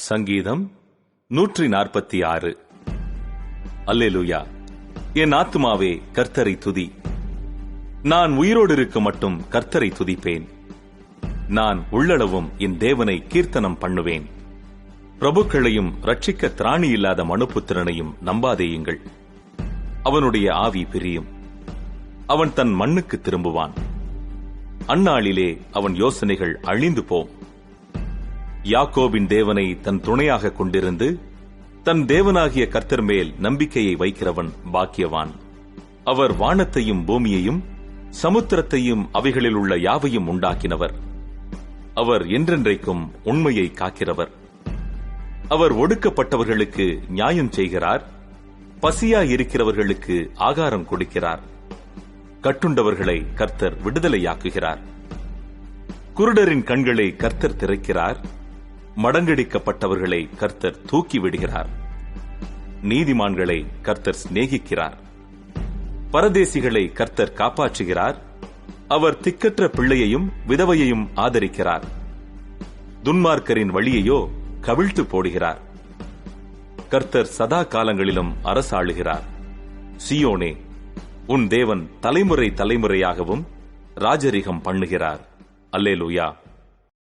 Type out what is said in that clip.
சங்கீதம் 146. அல்லேலூயா. என் ஆத்துமாவே கர்த்தரை துதி. நான் உயிரோடு இருக்க மட்டும் கர்த்தரை துதிப்பேன். நான் உள்ளளவும் என் தேவனை கீர்த்தனம் பண்ணுவேன். பிரபுக்களையும் ரட்சிக்க திராணி இல்லாத மனுபுத்திரனையும் நம்பாதேயுங்கள். அவனுடைய ஆவி பிரியும். அவன் தன் மண்ணுக்கு திரும்புவான். அந்நாளிலே அவன் யோசனைகள் அழிந்து போம். யாக்கோபின் தேவனை தன் துணையாக கொண்டிருந்து தன் தேவனாகிய கர்த்தர் மேல் நம்பிக்கையை வைக்கிறவன் பாக்கியவான். அவர் வானத்தையும் பூமியையும் சமுத்திரத்தையும் அவைகளில் உள்ள யாவையும் உண்டாக்கினவர். அவர் என்றென்றைக்கும் உண்மையை காக்கிறவர். அவர் ஒடுக்கப்பட்டவர்களுக்கு நியாயம் செய்கிறார். பசியாயிருக்கிறவர்களுக்கு ஆகாரம் கொடுக்கிறார். கட்டுண்டவர்களை கர்த்தர் விடுதலையாக்குகிறார். குருடரின் கண்களை கர்த்தர் திறக்கிறார். மடங்கடிக்கப்பட்டவர்களை கர்த்தர் தூக்கி விடுகிறார். நீதிமான்களை கர்த்தர் சிநேகிக்கிறார். பரதேசிகளை கர்த்தர் காப்பாற்றுகிறார். அவர் திக்கற்ற பிள்ளையையும் விதவையையும் ஆதரிக்கிறார். துன்மார்க்கரின் வழியையோ கவிழ்த்து போடுகிறார். கர்த்தர் சதா காலங்களிலும் அரசாளுகிறார். சியோனே, உன் தேவன் தலைமுறை தலைமுறையாகவும் ராஜரிகம் பண்ணுகிறார். அல்லேலூயா.